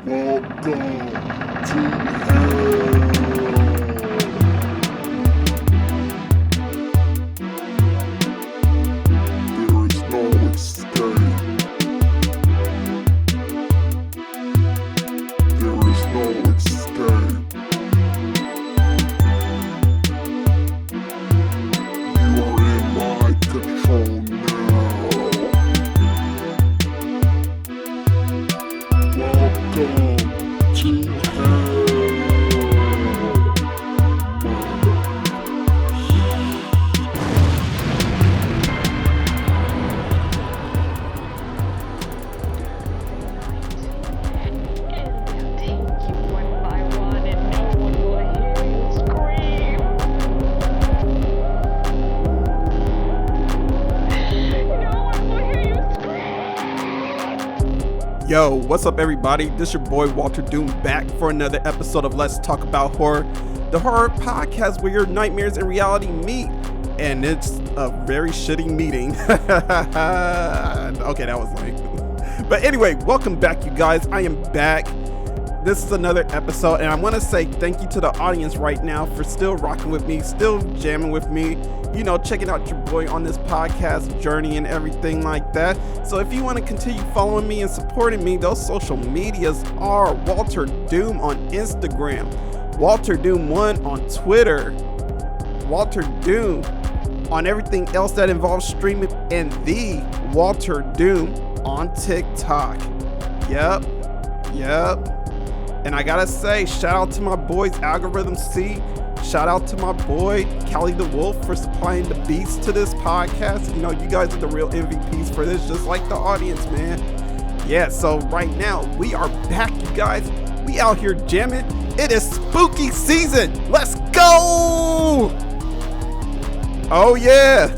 Welcome to hell. There is no escape. There is no escape. You are in my control now. Welcome to hell. Yo, what's up everybody? This your boy Walterdoom back for another episode of Let's Talk About Horror, the horror podcast where your nightmares and reality meet. And it's a very shitty meeting. Okay, that was lame. But anyway, welcome back you guys. I am back. This is another episode, and I want to say thank you to the audience right now for still rocking with me, still jamming with me, you know, checking out your boy on this podcast journey and everything like that. So if you want to continue following me and supporting me, those social medias are Walterdoom on Instagram, Walterdoom1 on Twitter, Walterdoom on everything else that involves streaming, and the Walterdoom on TikTok. Yep. And I gotta say, shout out to my boys Algorithm C. Shout out to my boy Callie the Wolf for supplying the beats to this podcast. You know, you guys are the real MVPs for this, just like the audience, man. Yeah, so right now, we are back, you guys. We out here jamming. It is spooky season. Let's go! Oh yeah!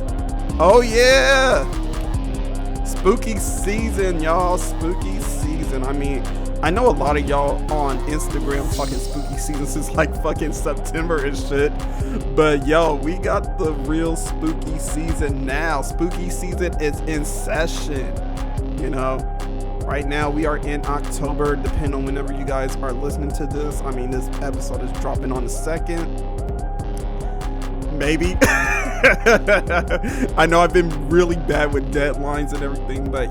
Spooky season, y'all. Spooky season. I mean, I know a lot of y'all on Instagram fucking spooky season since like fucking September and shit. But yo, we got the real spooky season now. Spooky season is in session. You know, right now we are in October, depending on whenever you guys are listening to this. I mean, this episode is dropping on the 2nd. Maybe. I know I've been really bad with deadlines and everything, but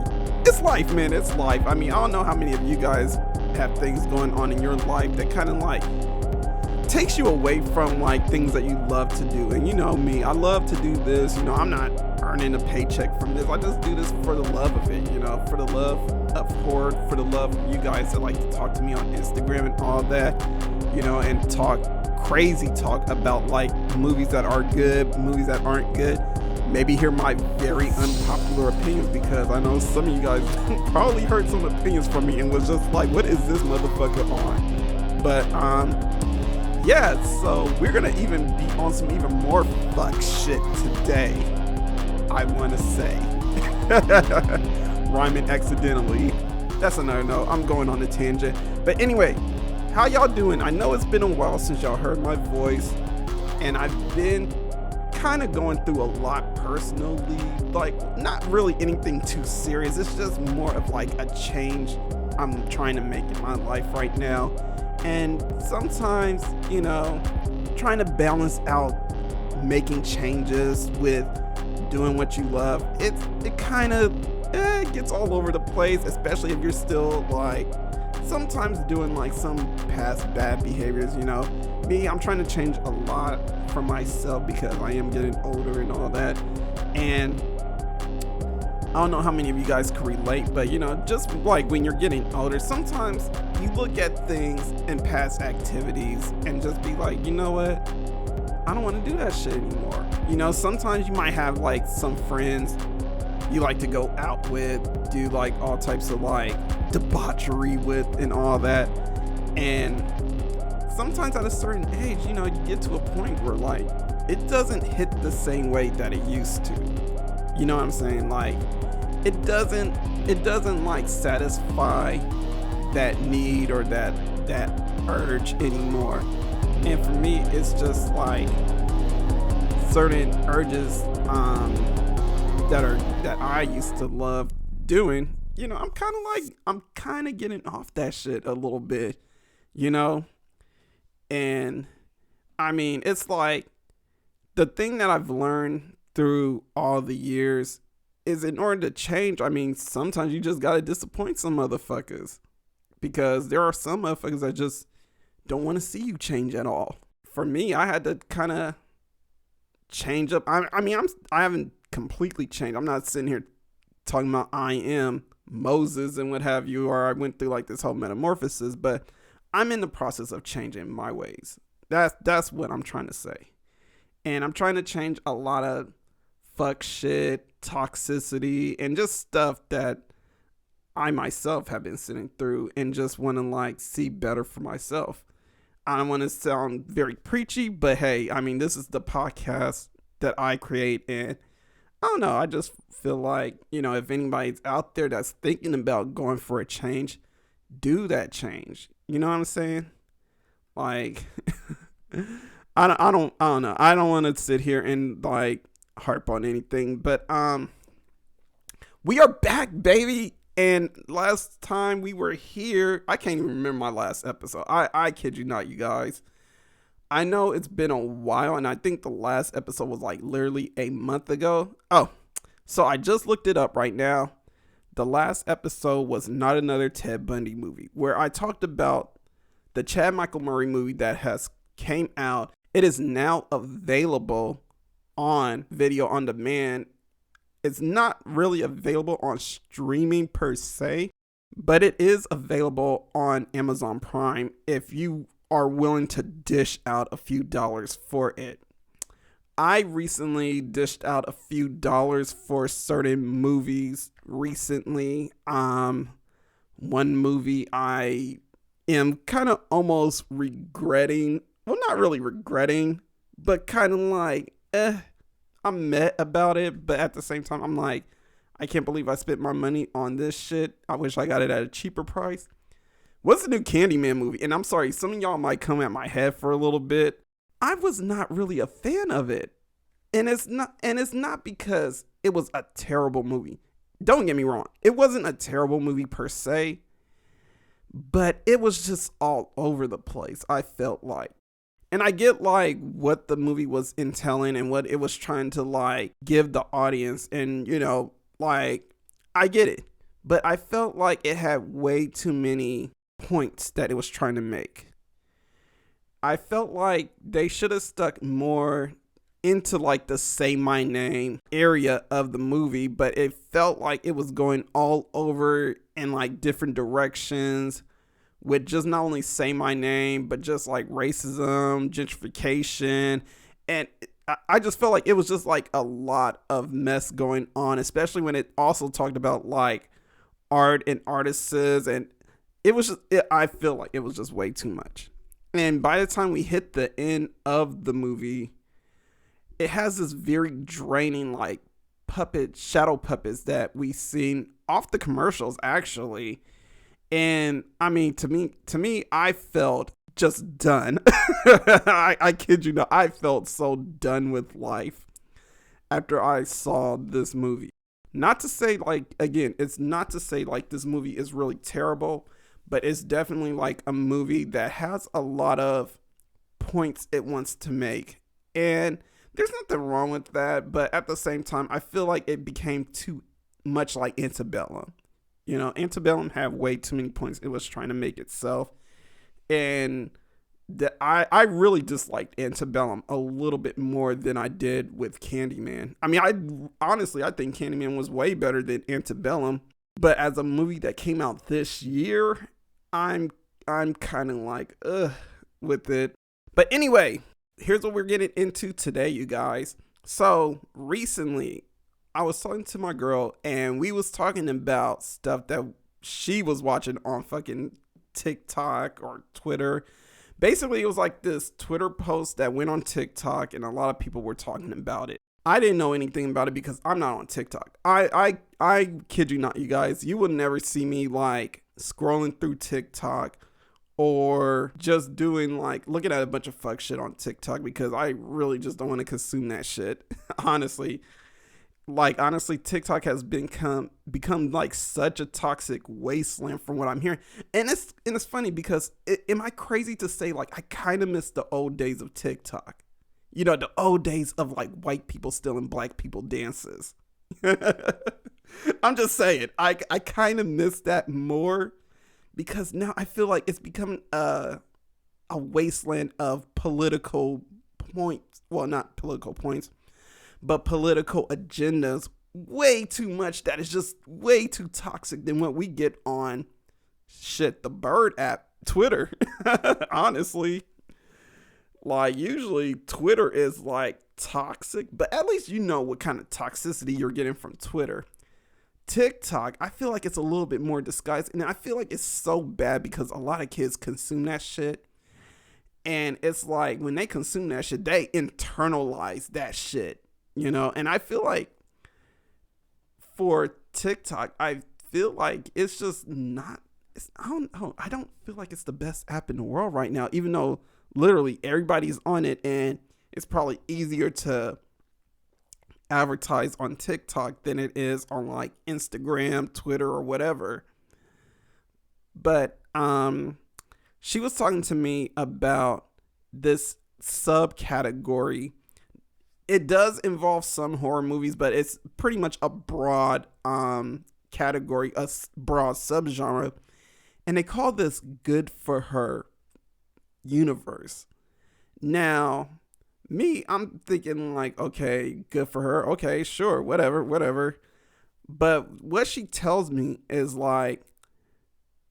it's life, man. It's life. I mean, I don't know how many of you guys have things going on in your life that kind of like takes you away from like things that you love to do. And you know me, I love to do this. You know, I'm not earning a paycheck from this. I just do this for the love of it, you know, for the love of horror, for the love of you guys that like to talk to me on Instagram and all that, you know, and talk crazy talk about like movies that are good, movies that aren't good. Maybe hear my very unpopular opinions, because I know some of you guys probably heard some opinions from me and was just like, what is this motherfucker on? But yeah, so we're gonna even be on some even more fuck shit today, I wanna say. Rhyming accidentally. That's a no. I'm going on a tangent. But anyway, how y'all doing? I know it's been a while since y'all heard my voice, and I've been kind of going through a lot personally, like not really anything too serious. It's just more of like a change I'm trying to make in my life right now. And sometimes, you know, trying to balance out making changes with doing what you love, it kind of gets all over the place, especially if you're still like sometimes doing like some past bad behaviors. You know, me, I'm trying to change a lot for myself because I am getting older and all that. And I don't know how many of you guys can relate, but you know, just like when you're getting older, sometimes you look at things and past activities and just be like, you know what? I don't want to do that shit anymore. You know, sometimes you might have like some friends you like to go out with, do like all types of like debauchery with and all that. And sometimes at a certain age, you know, you get to a point where like it doesn't hit the same way that it used to. You know what I'm saying? Like it doesn't like satisfy that need or that urge anymore. And for me, it's just like certain urges that I used to love doing I'm kind of getting off that shit a little bit, you know? And I mean, it's like the thing that I've learned through all the years is in order to change, I mean, sometimes you just gotta disappoint some motherfuckers because there are some motherfuckers that just don't want to see you change at all. For me, I had to kind of change up. I haven't completely changed. I'm not sitting here talking about I am Moses and what have you, or I went through like this whole metamorphosis, but I'm in the process of changing my ways. That's what I'm trying to say. And I'm trying to change a lot of fuck shit, toxicity, and just stuff that I myself have been sitting through and just want to like see better for myself. I don't want to sound very preachy, but hey, I mean, this is the podcast that I create, and I don't know, I just feel like, if anybody's out there that's thinking about going for a change, do that change. You know what I'm saying? Like, I don't know. I don't want to sit here and like harp on anything, but we are back, baby. And last time we were here, I can't even remember my last episode. I kid you not, you guys. I know it's been a while, and I think the last episode was like literally a month ago. Oh, so I just looked it up right now. The last episode was Not Another Ted Bundy Movie, where I talked about the Chad Michael Murray movie that has came out. It is now available on video on demand. It's not really available on streaming per se, but it is available on Amazon Prime if you are willing to dish out a few dollars for it. I recently dished out a few dollars for certain movies recently. One movie I am kind of almost regretting. Well, not really regretting, but kind of like, I'm mad about it, but at the same time, I'm like, I can't believe I spent my money on this shit. I wish I got it at a cheaper price. What's the new Candyman movie? And I'm sorry, some of y'all might come at my head for a little bit. I was not really a fan of it. And it's not because it was a terrible movie. Don't get me wrong. It wasn't a terrible movie per se, but it was just all over the place, I felt like. And I get like what the movie was entailing and what it was trying to like give the audience, and like I get it, but I felt like it had way too many points that it was trying to make. I felt like they should have stuck more into like the say my name area of the movie, but it felt like it was going all over in like different directions with just not only say my name, but just like racism, gentrification. And I just felt like it was just like a lot of mess going on, especially when it also talked about like art and artists. And it was just, I feel like it was just way too much. And by the time we hit the end of the movie, it has this very draining like shadow puppets that we seen off the commercials actually. And I mean, to me, I felt just done. I kid you not. I felt so done with life after I saw this movie. Not to say like, again, it's not to say like this movie is really terrible, but it's definitely like a movie that has a lot of points it wants to make. And there's nothing wrong with that. But at the same time, I feel like it became too much like Antebellum. Antebellum had way too many points it was trying to make itself. And I really disliked Antebellum a little bit more than I did with Candyman. I mean, I think Candyman was way better than Antebellum. But as a movie that came out this year, I'm kind of like, with it. But anyway, here's what we're getting into today, you guys. So recently, I was talking to my girl and we was talking about stuff that she was watching on fucking TikTok or Twitter. Basically, it was like this Twitter post that went on TikTok and a lot of people were talking about it. I didn't know anything about it because I'm not on TikTok. I kid you not, you guys. You will never see me like scrolling through TikTok or just doing like looking at a bunch of fuck shit on TikTok because I really just don't want to consume that shit, honestly. Like, honestly, TikTok has become like such a toxic wasteland from what I'm hearing. And it's funny because am I crazy to say, like, I kind of miss the old days of TikTok? You know, the old days of like white people stealing black people dances. I'm just saying, I kind of miss that more because now I feel like it's becoming a wasteland of political points. Well, not political points, but political agendas. Way too much that is just way too toxic than what we get on the Bird app, Twitter. Honestly. Like, usually Twitter is like toxic, but at least you know what kind of toxicity you're getting from Twitter. TikTok, I feel like it's a little bit more disguised, and I feel like it's so bad because a lot of kids consume that shit. And it's like when they consume that shit, they internalize that shit, you know? And I feel like for TikTok, I feel like it's just not, I don't know. I don't feel like it's the best app in the world right now, even though literally everybody's on it, and it's probably easier to advertise on TikTok than it is on like Instagram, Twitter, or whatever. But she was talking to me about this subcategory. It does involve some horror movies, but it's pretty much a broad category, a broad subgenre. And they call this Good for Her universe. Now, I'm thinking like, okay, good for her. Okay, sure, whatever. But what she tells me is like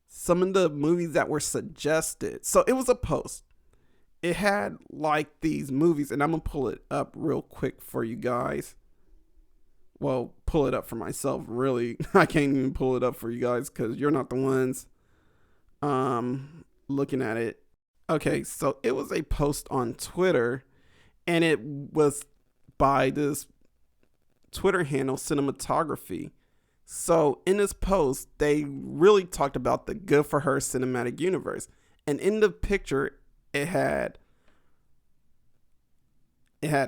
some of the movies that were suggested. So it was a post. It had like these movies, and I'm going to pull it up real quick for you guys. Well, pull it up for myself, really. I can't even pull it up for you guys because you're not the ones looking at it. Okay, so it was a post on Twitter, and it was by this Twitter handle, Cinematography. So in this post, they really talked about the Good for Her cinematic universe. And in the picture, it had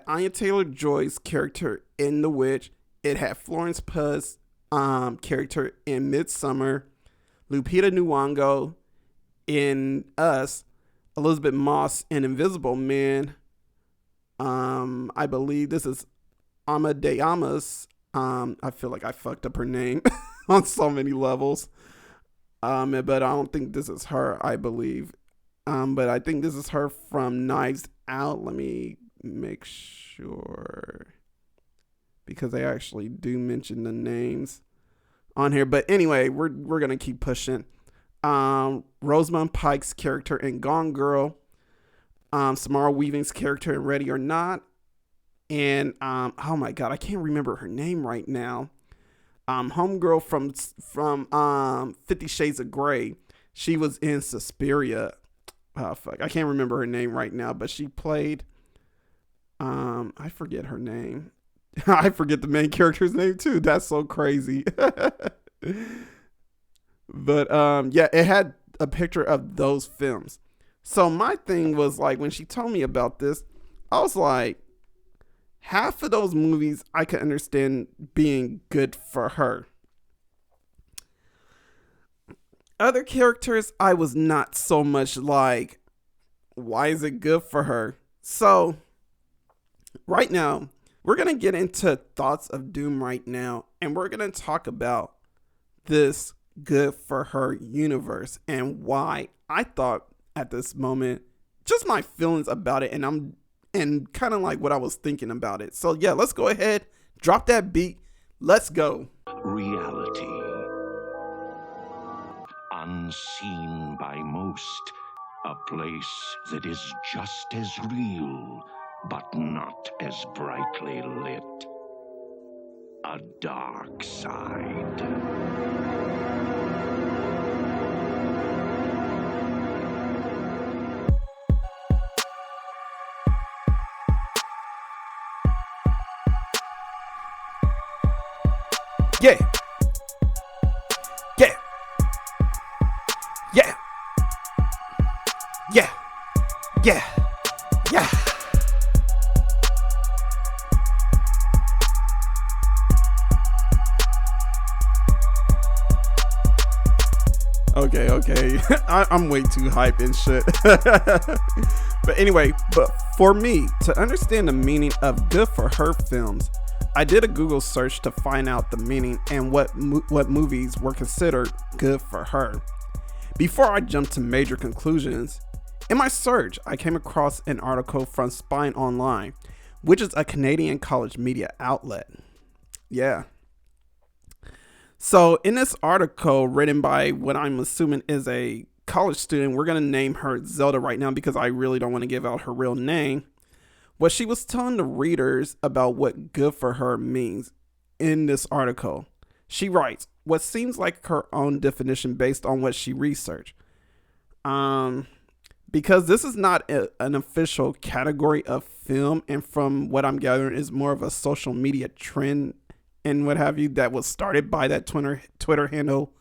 Anya Taylor-Joy's character in The Witch. It had Florence Pugh's character in Midsommar, Lupita Nyong'o in Us, Elizabeth Moss in Invisible Man. I believe this is Ama de Amas. I feel like I fucked up her name on so many levels. But I don't think this is her, I believe. But I think this is her from Knives Out. Let me make sure, because they actually do mention the names on here. But anyway, we're gonna keep pushing. Rosamund Pike's character in Gone Girl, Samara Weaving's character in Ready or Not, and oh my god, I can't remember her name right now. Homegirl from 50 Shades of Grey. She was in Suspiria. Oh fuck, I can't remember her name right now, but she played I forget her name. I forget the main character's name too. That's so crazy. But yeah, it had a picture of those films. So my thing was like, when she told me about this, I was like, half of those movies I could understand being good for her. Other characters, I was not so much like, why is it good for her? So right now, we're going to get into Thoughts of Doom right now, and we're going to talk about this Good for Her universe and why I thought at this moment, just my feelings about it, and kind of like what I was thinking about it. So yeah, let's go ahead, drop that beat, let's go. Reality. Unseen by most, a place that is just as real, but not as brightly lit. A dark side. Yeah. Yeah. Yeah. Yeah. Yeah. Yeah. honestly. I'm way too hype and shit. But anyway, but for me, to understand the meaning of good for her films, I did a Google search to find out the meaning and what movies were considered good for her. Before I jump to major conclusions, in my search, I came across an article from Spine Online, which is a Canadian college media outlet. Yeah. So in this article written by what I'm assuming is a college student, we're going to name her Zelda right now because I really don't want to give out her real name. What she was telling the readers about what good for her means in this article. She writes, what seems like her own definition based on what she researched. Because this is not an official category of film, and from what I'm gathering is more of a social media trend and what have you that was started by that Twitter handle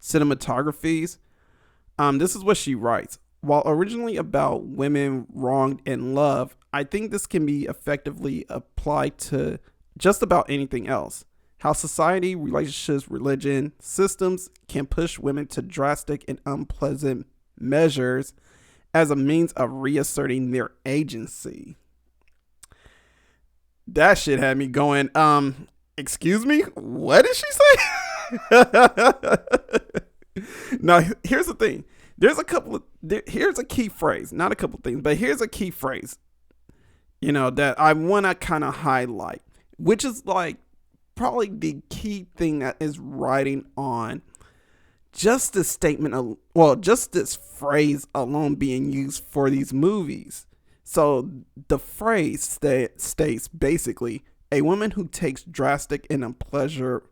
Cinematographies. This is what she writes. While originally about women wronged in love, I think this can be effectively applied to just about anything else. How society, relationships, religion, systems can push women to drastic and unpleasant measures as a means of reasserting their agency. That shit had me going, excuse me? What did she say? Now, here's the thing. Here's a key phrase. Not a couple things, but here's a key phrase, that I want to kind of highlight, which is like probably the key thing that is writing on just this statement, just this phrase alone being used for these movies. So the phrase states basically, a woman who takes drastic and unpleasant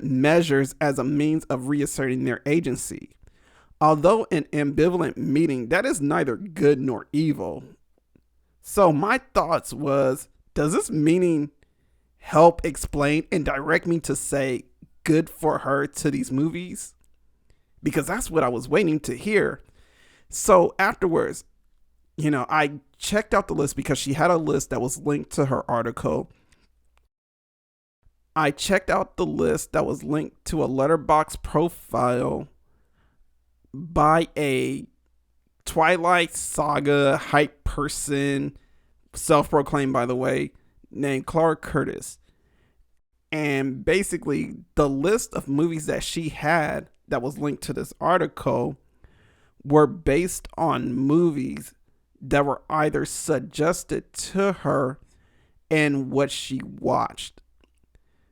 measures as a means of reasserting their agency. Although an ambivalent meaning, that is neither good nor evil. So my thoughts was, does this meaning help explain and direct me to say good for her to these movies? Because that's what I was waiting to hear. So afterwards, I checked out the list because she had a list that was linked to her article. I checked out the list that was linked to a Letterboxd profile by a Twilight Saga hype person, self-proclaimed by the way, named Clara Curtis. And basically the list of movies that she had that was linked to this article were based on movies that were either suggested to her and what she watched.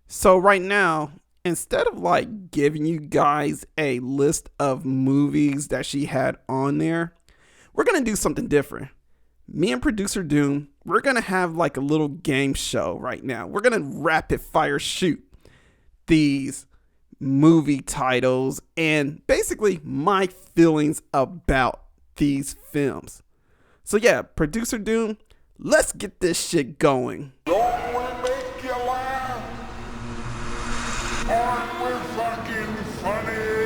So right now, instead of like giving you guys a list of movies that she had on there, we're going to do something different. Me and producer Doom, we're going to have like a little game show right now. We're going to rapid fire shoot these movie titles and basically my feelings about these films. So yeah, producer Doom, let's get this shit going. Don't we make you laugh? Aren't we fucking funny?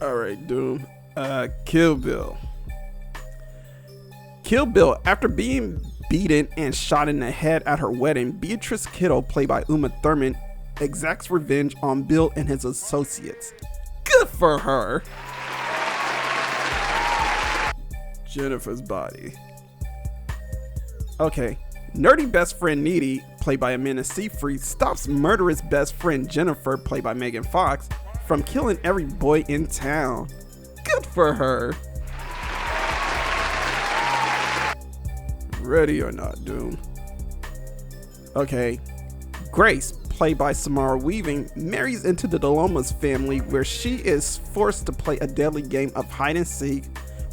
All right, Doom. Kill Bill. Kill Bill, after being beaten and shot in the head at her wedding, Beatrice Kiddo, played by Uma Thurman, exacts revenge on Bill and his associates. Good for her. Jennifer's body. Okay, nerdy best friend Needy, played by Amanda Seyfried, stops murderous best friend Jennifer, played by Megan Fox, from killing every boy in town. Good for her. Ready or not, Doom? Okay. Grace, played by Samara Weaving, marries into the DeLomas family where she is forced to play a deadly game of hide and seek.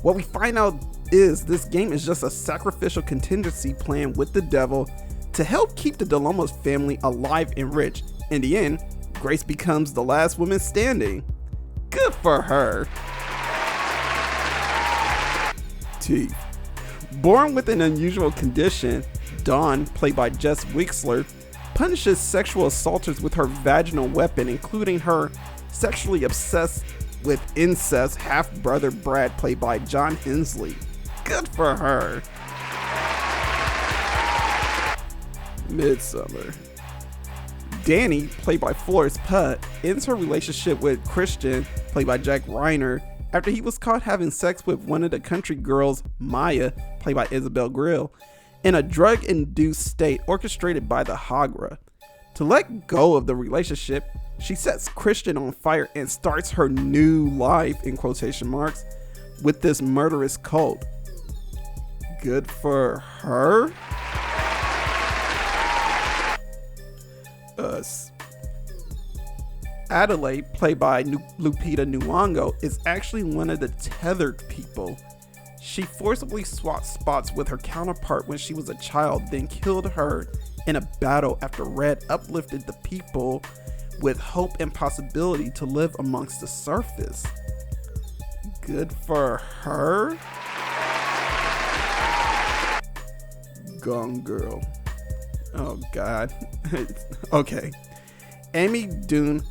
What we find out is this game is just a sacrificial contingency plan with the devil to help keep the DeLomas family alive and rich. In the end, Grace becomes the last woman standing. Good for her. Teeth. Born with an unusual condition, Dawn, played by Jess Wixler, punishes sexual assaulters with her vaginal weapon, including her sexually obsessed with incest half-brother Brad, played by John Hensley. Good for her. Midsummer. Danny, played by Florence Putt, ends her relationship with Christian, played by Jack Reiner, after he was caught having sex with one of the country girls, Maya, played by Isabel Grill, in a drug-induced state orchestrated by the Hagra. To let go of the relationship, she sets Christian on fire and starts her new life, in quotation marks, with this murderous cult. Good for her. Adelaide, played by Lupita Nyong'o, is actually one of the tethered people. She forcibly swapped spots with her counterpart when she was a child, then killed her in a battle after Red uplifted the people with hope and possibility to live amongst the surface. Good for her. Gone Girl. Oh God. Okay. Amy Dunne,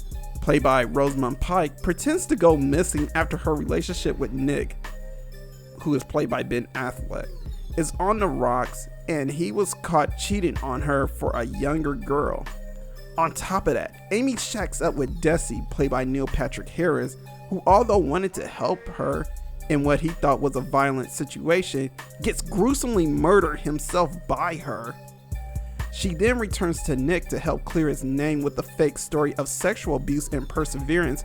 played by Rosamund Pike, pretends to go missing after her relationship with Nick, who is played by Ben Affleck, is on the rocks, and he was caught cheating on her for a younger girl. On top of that, Amy shacks up with Desi, played by Neil Patrick Harris, who, although wanted to help her in what he thought was a violent situation, gets gruesomely murdered himself by her. She then returns to Nick to help clear his name with a fake story of sexual abuse and perseverance,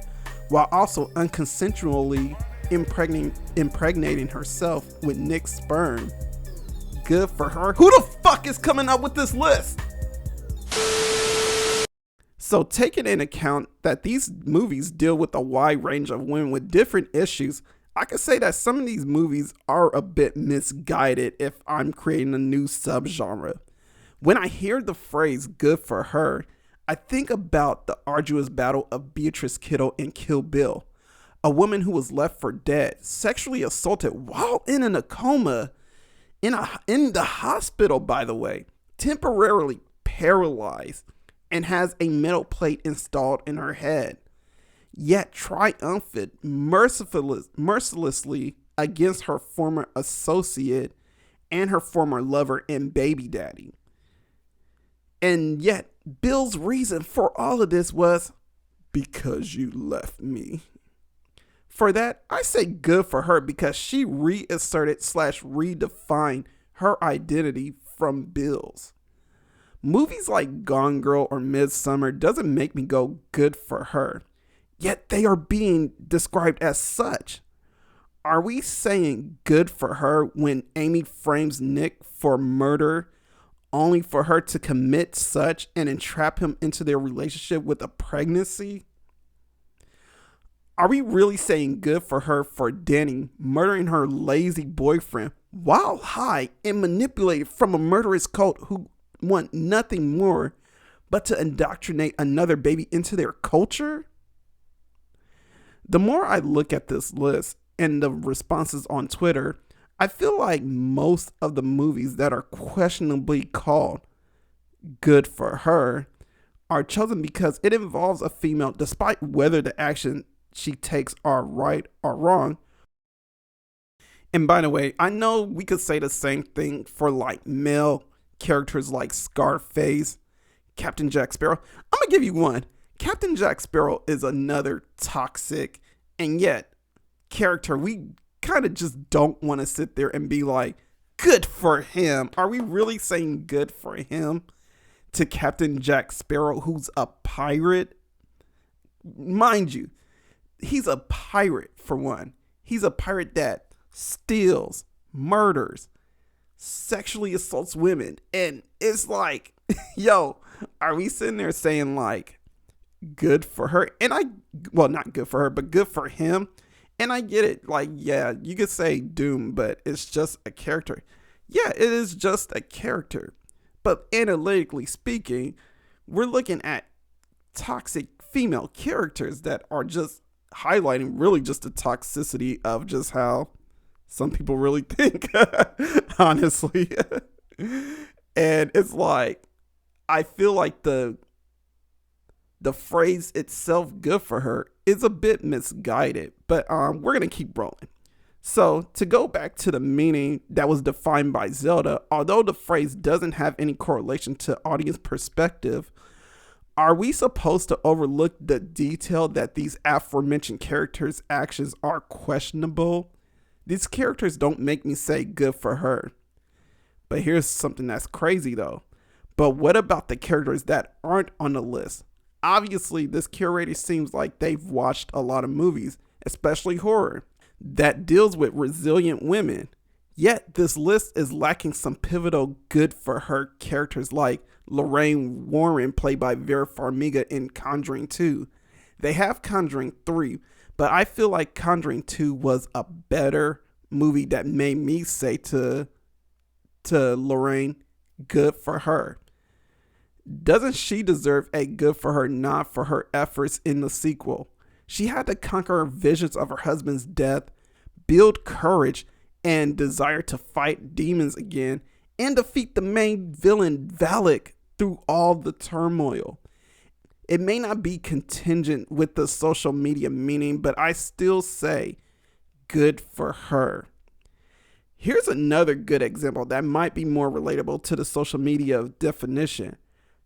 while also unconsensually impregnating herself with Nick's sperm. Good for her. Who the fuck is coming up with this list? So, taking into account that these movies deal with a wide range of women with different issues, I could say that some of these movies are a bit misguided if I'm creating a new subgenre. When I hear the phrase "good for her," I think about the arduous battle of Beatrice Kiddo in Kill Bill, a woman who was left for dead, sexually assaulted while in a coma, in the hospital, by the way, temporarily paralyzed, and has a metal plate installed in her head, yet triumphant mercilessly against her former associate and her former lover and baby daddy. And yet, Bill's reason for all of this was, because you left me. For that, I say good for her, because she reasserted / redefined her identity from Bill's. Movies like Gone Girl or Midsummer doesn't make me go good for her, yet they are being described as such. Are we saying good for her when Amy frames Nick for murder, only for her to commit such and entrap him into their relationship with a pregnancy? Are we really saying good for her for Danny murdering her lazy boyfriend while high and manipulated from a murderous cult who want nothing more but to indoctrinate another baby into their culture? The more I look at this list and the responses on Twitter, I feel like most of the movies that are questionably called good for her are chosen because it involves a female, despite whether the action she takes are right or wrong. And by the way, I know we could say the same thing for like male characters like Scarface, Captain Jack Sparrow. I'm gonna give you one. Captain Jack Sparrow is another toxic and yet character we kind of just don't want to sit there and be like, good for him. Are we really saying good for him to Captain Jack Sparrow, who's a pirate? Mind you, he's a pirate for one. He's a pirate that steals, murders, sexually assaults women. And it's like, yo, are we sitting there saying like, good for her? And not good for her, but good for him. And I get it. Like, yeah, you could say Doom, but it's just a character. Yeah, it is just a character. But analytically speaking, we're looking at toxic female characters that are just highlighting really just the toxicity of just how some people really think, honestly. And it's like, I feel like the phrase itself, good for her, is a bit misguided, but we're going to keep rolling. So, to go back to the meaning that was defined by Zelda, although the phrase doesn't have any correlation to audience perspective, are we supposed to overlook the detail that these aforementioned characters' actions are questionable? These characters don't make me say good for her. But here's something that's crazy though. But what about the characters that aren't on the list? Obviously, this curator seems like they've watched a lot of movies, especially horror, that deals with resilient women. Yet this list is lacking some pivotal good for her characters like Lorraine Warren, played by Vera Farmiga in Conjuring 2. They have Conjuring 3, but I feel like Conjuring 2 was a better movie that made me say to Lorraine, good for her. Doesn't she deserve a good for her nod for her efforts in the sequel? She had to conquer visions of her husband's death, build courage and desire to fight demons again, and defeat the main villain, Valak, through all the turmoil. It may not be contingent with the social media meaning, but I still say good for her. Here's another good example that might be more relatable to the social media definition.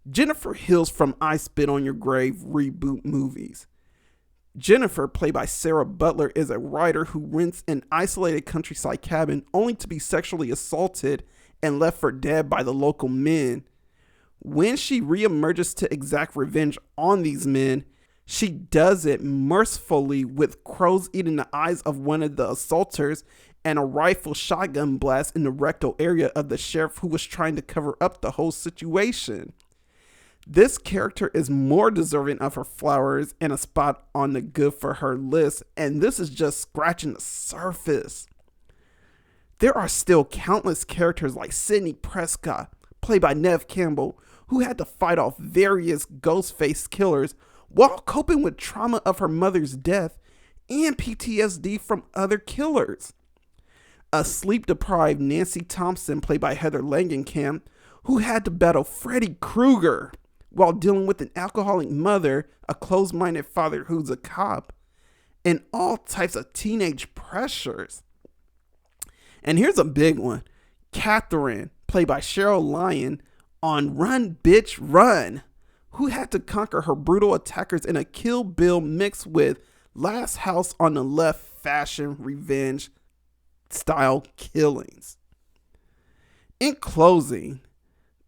Jennifer Hills from I Spit on Your Grave reboot movies. Jennifer, played by Sarah Butler, is a writer who rents an isolated countryside cabin only to be sexually assaulted and left for dead by the local men. When she reemerges to exact revenge on these men, she does it mercifully with crows eating the eyes of one of the assaulters and a rifle shotgun blast in the rectal area of the sheriff who was trying to cover up the whole situation. This character is more deserving of her flowers and a spot on the good for her list, and this is just scratching the surface. There are still countless characters like Sidney Prescott, played by Neve Campbell, who had to fight off various ghost-faced killers while coping with trauma of her mother's death and PTSD from other killers. A sleep-deprived Nancy Thompson, played by Heather Langenkamp, who had to battle Freddy Krueger while dealing with an alcoholic mother, a closed-minded father who's a cop, and all types of teenage pressures. And here's a big one. Catherine, played by Cheryl Lyon, on Run Bitch Run, who had to conquer her brutal attackers in a Kill Bill mixed with Last House on the Left fashion revenge style killings. In closing,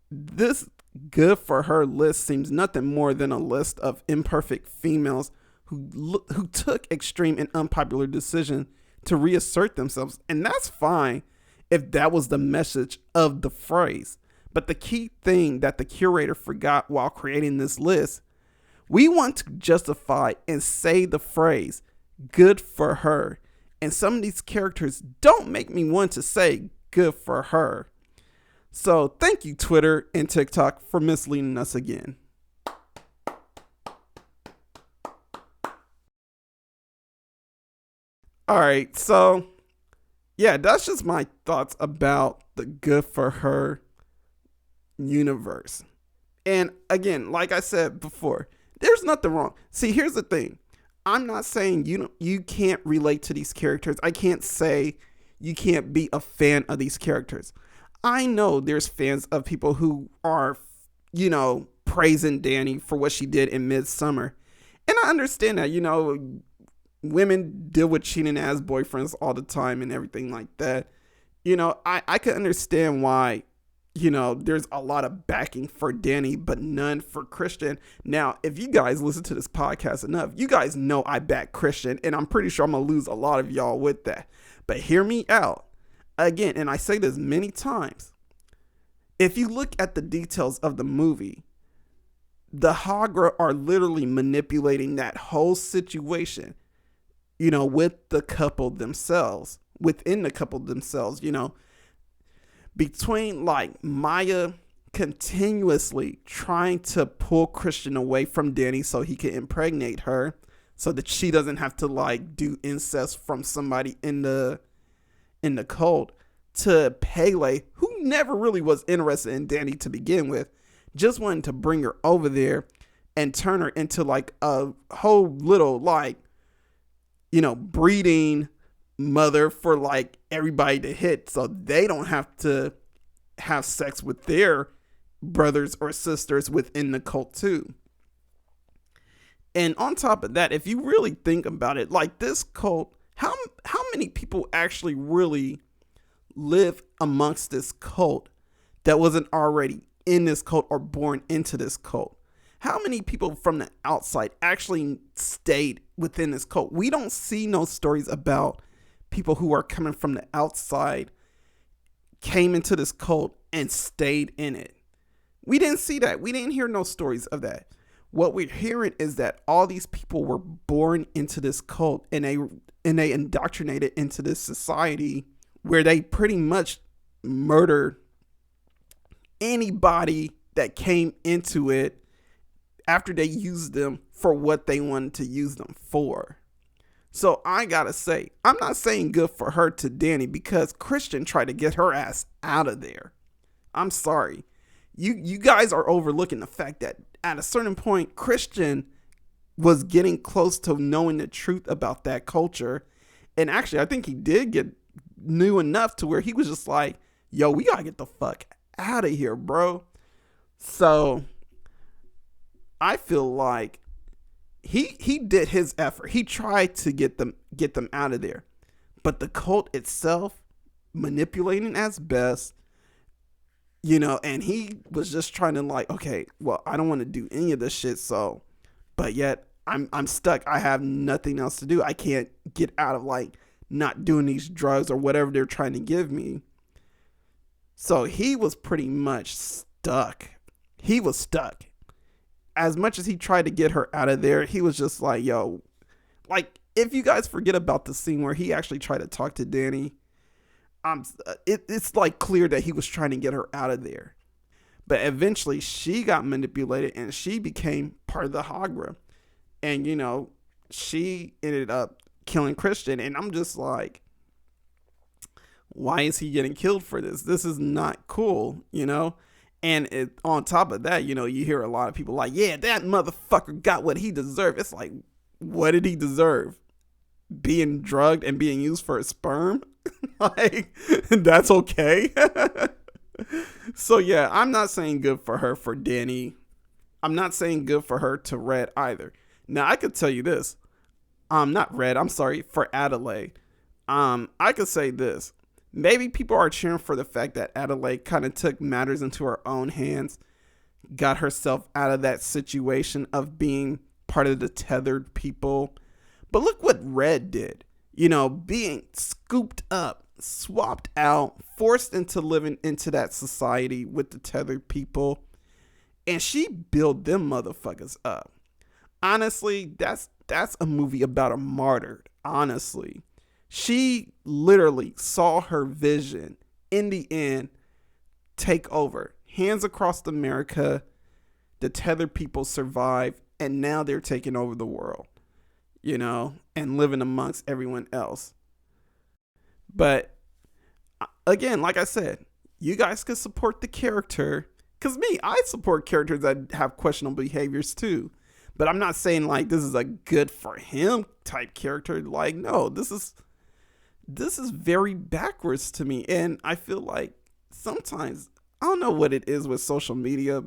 this good for her list seems nothing more than a list of imperfect females who took extreme and unpopular decisions to reassert themselves, and that's fine if that was the message of the phrase. But the key thing that the curator forgot while creating this list, we want to justify and say the phrase good for her, and some of these characters don't make me want to say good for her. So thank you, Twitter and TikTok, for misleading us again. All right, so yeah, that's just my thoughts about the good for her universe. And again, like I said before, there's nothing wrong. See, here's the thing. I'm not saying you can't relate to these characters. I can't say you can't be a fan of these characters. I know there's fans of people who are, praising Dani for what she did in Midsommar. And I understand that, women deal with cheating ass boyfriends all the time and everything like that. I could understand why, there's a lot of backing for Dani, but none for Christian. Now, if you guys listen to this podcast enough, you guys know I back Christian, and I'm pretty sure I'm going to lose a lot of y'all with that. But hear me out. Again, and I say this many times, if you look at the details of the movie, the Hagra are literally manipulating that whole situation, with the couple themselves, within the couple themselves, between like Maya continuously trying to pull Christian away from Dani so he can impregnate her so that she doesn't have to like do incest from somebody in the cult, to Pele, who never really was interested in Dani to begin with, just wanting to bring her over there and turn her into like a whole little like, breeding mother for like everybody to hit, so they don't have to have sex with their brothers or sisters within the cult too. And on top of that, if you really think about it, like this cult, how many people actually really live amongst this cult that wasn't already in this cult or born into this cult? How many people from the outside actually stayed within this cult? We don't see no stories about people who are coming from the outside, came into this cult and stayed in it. We didn't see that. We didn't hear no stories of that. What we're hearing is that all these people were born into this cult and they indoctrinated into this society where they pretty much murdered anybody that came into it after they used them for what they wanted to use them for. So I gotta say, I'm not saying good for her to Danny, because Christian tried to get her ass out of there. I'm sorry. You guys are overlooking the fact that at a certain point, Christian was getting close to knowing the truth about that culture. And actually, I think he knew enough to where he was just like, yo, we gotta get the fuck out of here, bro. So I feel like he did his effort. He tried to get them out of there. But the cult itself, manipulating as best, and he was just trying to like, okay, well, I don't want to do any of this shit, so, but yet I'm stuck. I have nothing else to do. I can't get out of like not doing these drugs or whatever they're trying to give me. So he was pretty much stuck. He was stuck. As much as he tried to get her out of there, he was just like, yo, like, if you guys forget about the scene where he actually tried to talk to Danny, it's like clear that he was trying to get her out of there. But eventually she got manipulated and she became part of the Hagra. And, she ended up killing Christian. And I'm just like, why is he getting killed for this? This is not cool, And on top of that, you hear a lot of people like, yeah, that motherfucker got what he deserved. It's like, what did he deserve? Being drugged and being used for his sperm? Like, that's okay. So yeah, I'm not saying good for her for Danny. I'm not saying good for her to Red either. Now, I could tell you this. Not Red, I'm sorry, for Adelaide. I could say this. Maybe people are cheering for the fact that Adelaide kind of took matters into her own hands, got herself out of that situation of being part of the tethered people. But look what Red did, being scooped up, swapped out, forced into living into that society with the tethered people. And she built them motherfuckers up. Honestly, that's a movie about a martyr, honestly. She literally saw her vision in the end take over. Hands across America, the tethered people survived, and now they're taking over the world, and living amongst everyone else. But again, like I said, you guys could support the character. Because I support characters that have questionable behaviors too. But I'm not saying like this is a good for him type character. Like, no, this is very backwards to me. And I feel like sometimes, I don't know what it is with social media,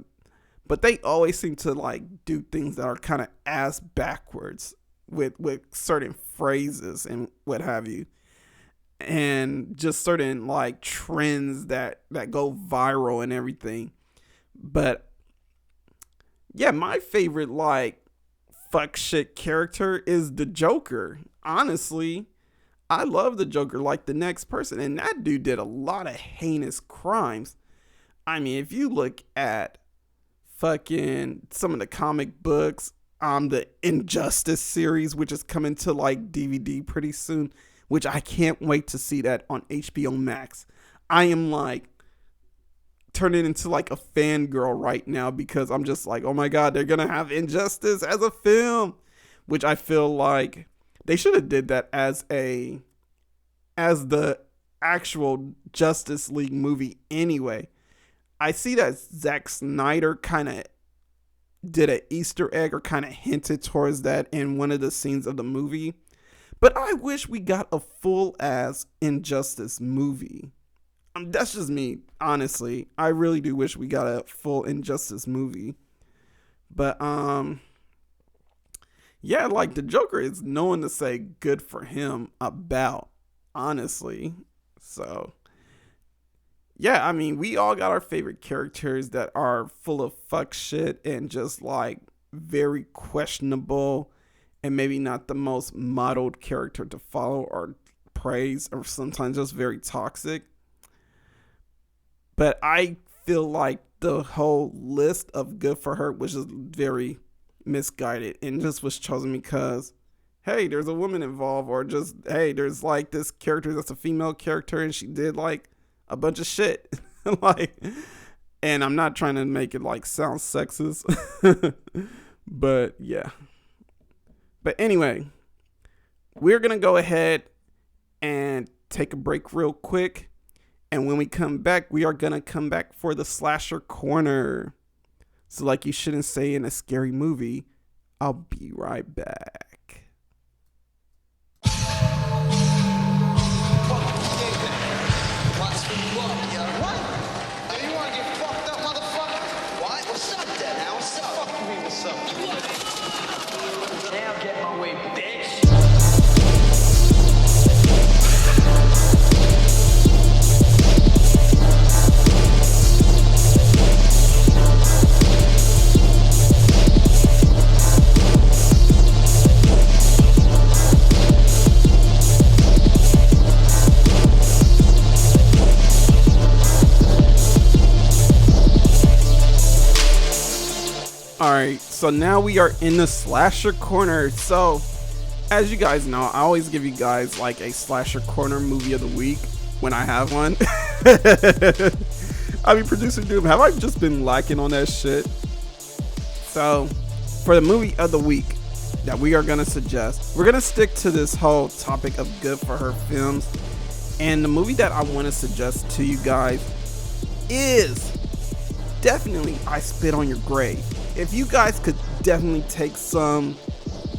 but they always seem to like do things that are kind of ass backwards with certain phrases and what have you. And just certain like trends that go viral and everything. But yeah, my favorite like fuck shit character is the Joker. Honestly, I love the Joker like the next person. And that dude did a lot of heinous crimes. I mean, if you look at fucking some of the comic books, the Injustice series, which is coming to like DVD pretty soon, which I can't wait to see that on HBO Max. I am like turning into like a fangirl right now because I'm just like, oh my God, they're going to have Injustice as a film, which I feel like they should have did that as the actual Justice League movie anyway. I see that Zack Snyder kind of did an Easter egg or kind of hinted towards that in one of the scenes of the movie. But I wish we got a full ass Injustice movie. That's just me, honestly. I really do wish we got a full Injustice movie. But yeah, like the Joker is no one to say good for him about, honestly. So yeah, I mean, we all got our favorite characters that are full of fuck shit and just like very questionable and maybe not the most modeled character to follow or praise, or sometimes just very toxic. But I feel like the whole list of good for her was just very misguided and just was chosen because, hey, there's a woman involved, or just, hey, there's like this character that's a female character and she did like a bunch of shit. Like, and I'm not trying to make it like sound sexist, but yeah. But anyway, we're going to go ahead and take a break real quick. And when we come back, we are going to come back for the Slasher Corner. So like you shouldn't say in a scary movie, I'll be right back. Now get my way, bitch. Alright, so now we are in the Slasher Corner. So, as you guys know, I always give you guys like a Slasher Corner movie of the week when I have one. I mean, Producer Doom, have I just been lacking on that shit? So, for the movie of the week that we are going to suggest, we're going to stick to this whole topic of good for her films. And the movie that I want to suggest to you guys is definitely I Spit on Your Grave. If you guys could definitely take some,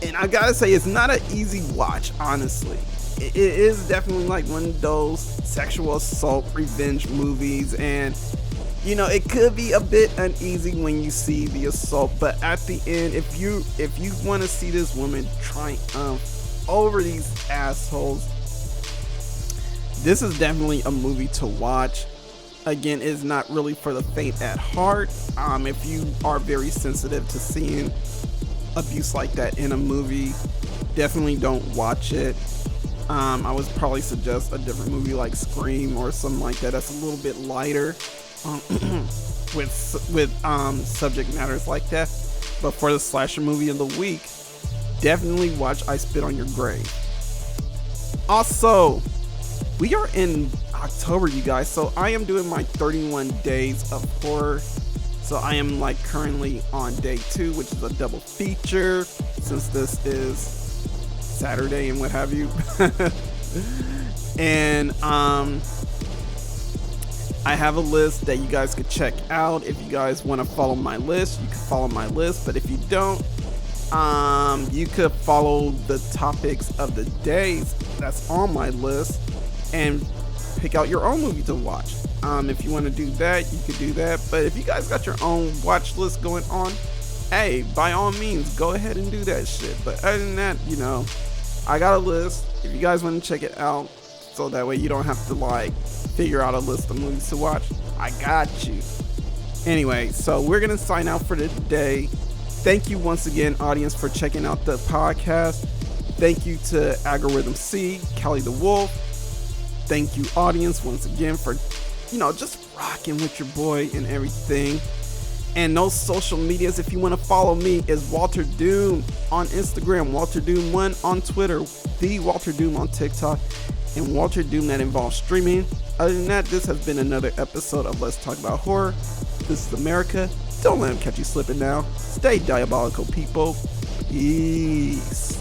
and I gotta say, it's not an easy watch, honestly. It is definitely like one of those sexual assault revenge movies, and you know, it could be a bit uneasy when you see the assault, but at the end, if you want to see this woman triumph over these assholes, this is definitely a movie to watch. Again, it's not really for the faint at heart. If you are very sensitive to seeing abuse like that in a movie, definitely don't watch it. I would probably suggest a different movie like Scream or something like that. That's a little bit lighter with subject matters like that. But for the slasher movie of the week, definitely watch I Spit on Your Grave. Also, we are in October, you guys, so I am doing my 31 days of horror. So I am like currently on day 2, which is a double feature since this is Saturday and what have you. And I have a list that you guys could check out. If you guys want to follow my list, you can follow my list, but if you don't, you could follow the topics of the days that's on my list and pick out your own movie to watch. If you want to do that, you could do that. But if you guys got your own watch list going on, hey, by all means, go ahead and do that shit. But other than that, you know, I got a list. If you guys want to check it out, so that way you don't have to like figure out a list of movies to watch, I got you. Anyway, so we're gonna sign out for today. Thank you once again, audience, for checking out the podcast. Thank you to Algorithm C, Callie the Wolf. Thank you, audience, once again for, you know, just rocking with your boy and everything. And those social medias, if you want to follow me, is Walterdoom on Instagram, Walterdoom1 on Twitter, the Walterdoom on TikTok, and Walterdoom that involves streaming. Other than that, this has been another episode of Let's Talk About Horror. This is America. Don't let them catch you slipping now. Stay diabolical, people. Peace.